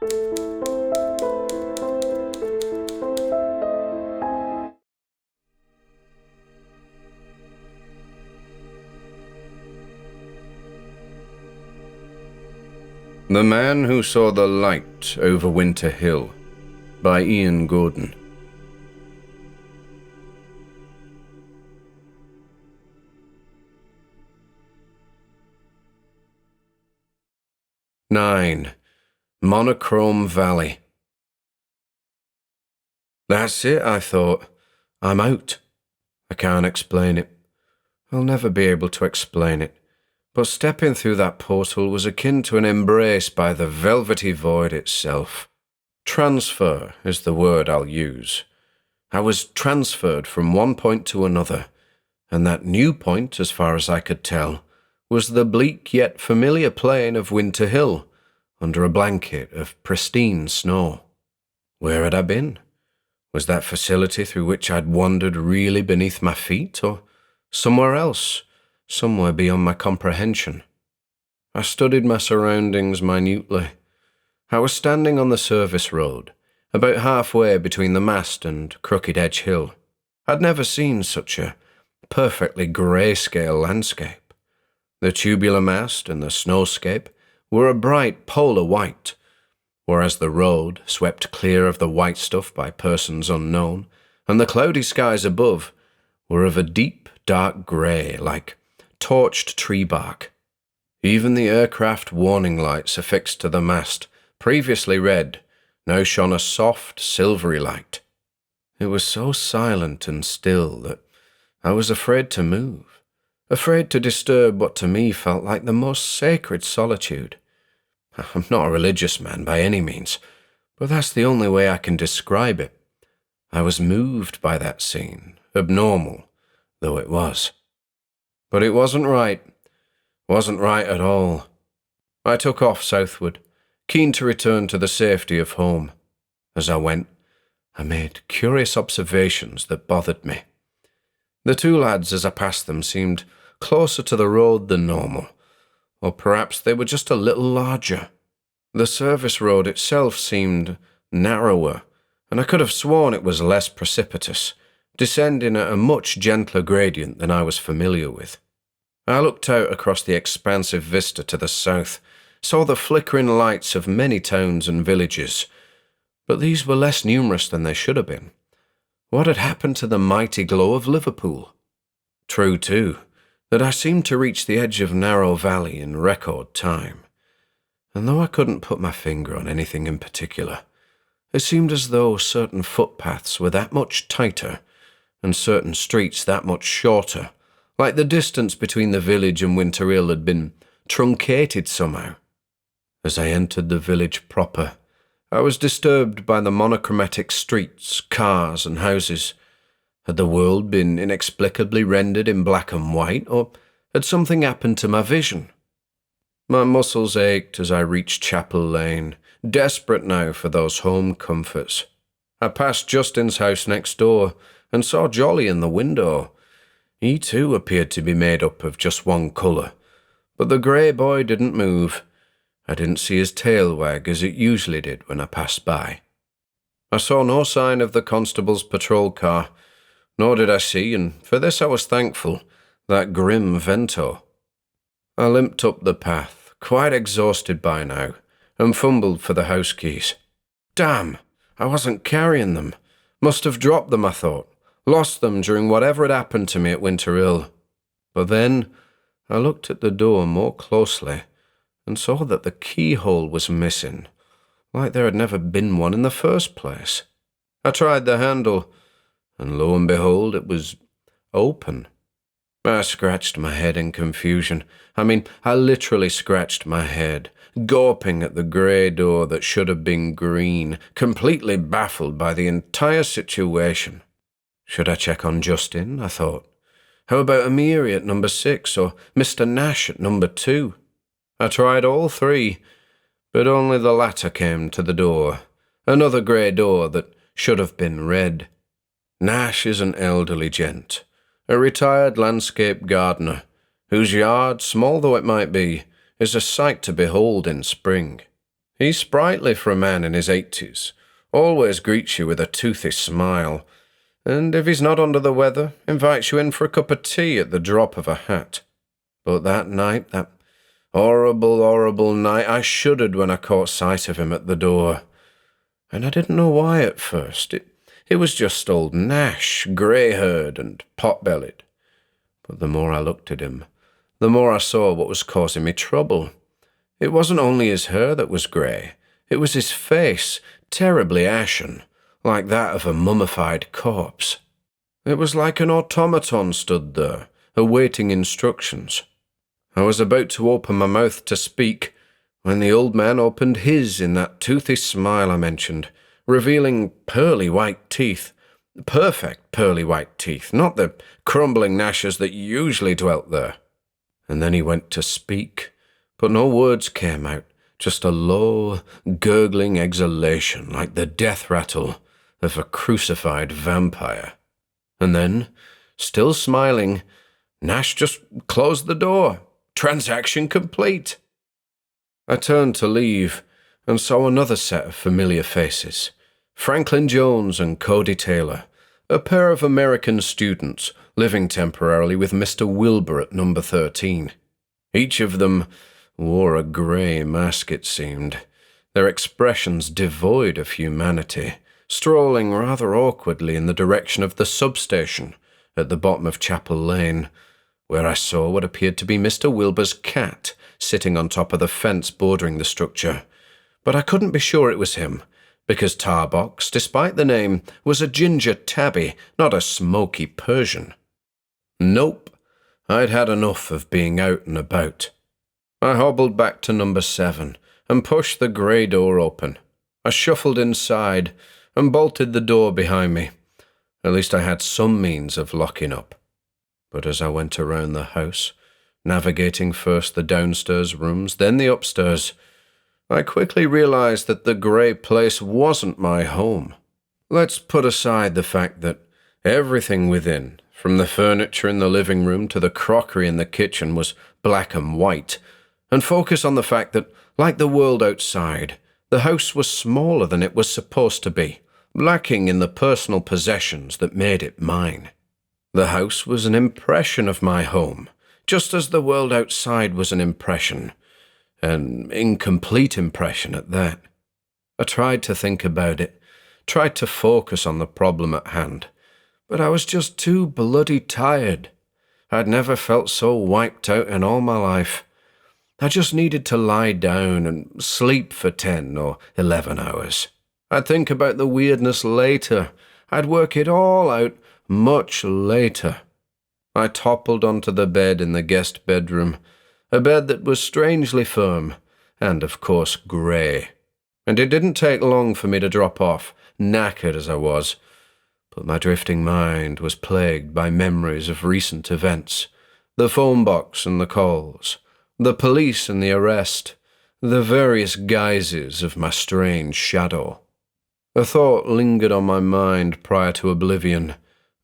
The Man Who Saw the Light Over Winter Hill by Ian Gordon. Nine. Monochrome Valley. That's it, I thought. I'm out. I can't explain it. I'll never be able to explain it. But stepping through that portal was akin to an embrace by the velvety void itself. Transfer is the word I'll use. I was transferred from one point to another, and that new point, as far as I could tell, was the bleak yet familiar plain of Winter Hill, under a blanket of pristine snow. Where had I been? Was that facility through which I'd wandered really beneath my feet, or somewhere else? Somewhere beyond my comprehension? I studied my surroundings minutely. I was standing on the service road, about halfway between the mast and Crooked Edge Hill. I'd never seen such a perfectly grayscale landscape. The tubular mast and the snowscape were a bright polar white, whereas the road, swept clear of the white stuff by persons unknown, and the cloudy skies above were of a deep, dark grey, like torched tree bark. Even the aircraft warning lights affixed to the mast, previously red, now shone a soft, silvery light. It was so silent and still that I was afraid to move, afraid to disturb what to me felt like the most sacred solitude. I'm not a religious man by any means, but that's the only way I can describe it. I was moved by that scene, abnormal though it was. But it wasn't right at all. I took off southward, keen to return to the safety of home. As I went, I made curious observations that bothered me. The two lads as I passed them seemed closer to the road than normal, or perhaps they were just a little larger. The service road itself seemed narrower, and I could have sworn it was less precipitous, descending at a much gentler gradient than I was familiar with. I looked out across the expansive vista to the south, saw the flickering lights of many towns and villages, but these were less numerous than they should have been. What had happened to the mighty glow of Liverpool? True, too, that I seemed to reach the edge of Narrow Valley in record time. And though I couldn't put my finger on anything in particular, it seemed as though certain footpaths were that much tighter and certain streets that much shorter, like the distance between the village and Winter Hill had been truncated somehow. As I entered the village proper, I was disturbed by the monochromatic streets, cars, and houses. Had the world been inexplicably rendered in black and white, or had something happened to my vision? My muscles ached as I reached Chapel Lane, desperate now for those home comforts. I passed Justin's house next door and saw Jolly in the window. He too appeared to be made up of just one colour, but the grey boy didn't move. I didn't see his tail wag as it usually did when I passed by. I saw no sign of the constable's patrol car, nor did I see, and for this I was thankful, that grim Vento. I limped up the path, quite exhausted by now, and fumbled for the house keys. Damn, I wasn't carrying them. Must have dropped them, I thought. Lost them during whatever had happened to me at Winter Hill. But then I looked at the door more closely and saw that the keyhole was missing, like there had never been one in the first place. I tried the handle, and lo and behold, it was open. I scratched my head in confusion. I literally scratched my head, gawping at the grey door that should have been green, completely baffled by the entire situation. Should I check on Justin, I thought. How about Amiri at number 6 or Mr. Nash at number 2? I tried all three, but only the latter came to the door, another grey door that should have been red. Nash is an elderly gent, a retired landscape gardener, whose yard, small though it might be, is a sight to behold in spring. He's sprightly for a man in his 80s, always greets you with a toothy smile, and if he's not under the weather, invites you in for a cup of tea at the drop of a hat. But that night, that horrible, horrible night, I shuddered when I caught sight of him at the door. And I didn't know why at first. It was just old Nash, grey-haired and pot-bellied. But the more I looked at him, the more I saw what was causing me trouble. It wasn't only his hair that was grey. It was his face, terribly ashen, like that of a mummified corpse. It was like an automaton stood there, awaiting instructions. I was about to open my mouth to speak when the old man opened his in that toothy smile I mentioned, revealing pearly white teeth. Perfect pearly white teeth, not the crumbling gnashes that usually dwelt there. And then he went to speak, but no words came out, just a low, gurgling exhalation like the death rattle of a crucified vampire. And then, still smiling, Nash just closed the door. Transaction complete. I turned to leave and saw another set of familiar faces. Franklin Jones and Cody Taylor, a pair of American students living temporarily with Mr. Wilbur at number 13. Each of them wore a grey mask, it seemed, their expressions devoid of humanity, strolling rather awkwardly in the direction of the substation at the bottom of Chapel Lane, where I saw what appeared to be Mr. Wilbur's cat sitting on top of the fence bordering the structure. But I couldn't be sure it was him, because Tarbox, despite the name, was a ginger tabby, not a smoky Persian. Nope, I'd had enough of being out and about. I hobbled back to number 7 and pushed the grey door open. I shuffled inside and bolted the door behind me. At least I had some means of locking up. But as I went around the house, navigating first the downstairs rooms, then the upstairs, I quickly realized that the grey place wasn't my home. Let's put aside the fact that everything within, from the furniture in the living room to the crockery in the kitchen, was black and white, and focus on the fact that, like the world outside, the house was smaller than it was supposed to be, lacking in the personal possessions that made it mine. The house was an impression of my home, just as the world outside was an impression, an incomplete impression at that. I tried to think about it, tried to focus on the problem at hand, but I was just too bloody tired. I'd never felt so wiped out in all my life. I just needed to lie down and sleep for 10 or 11 hours. I'd think about the weirdness later. I'd work it all out much later. I toppled onto the bed in the guest bedroom, a bed that was strangely firm and, of course, grey. And it didn't take long for me to drop off, knackered as I was. But my drifting mind was plagued by memories of recent events, the phone box and the calls, the police and the arrest, the various guises of my strange shadow. A thought lingered on my mind prior to oblivion,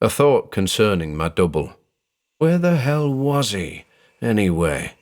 a thought concerning my double. Where the hell was he, anyway?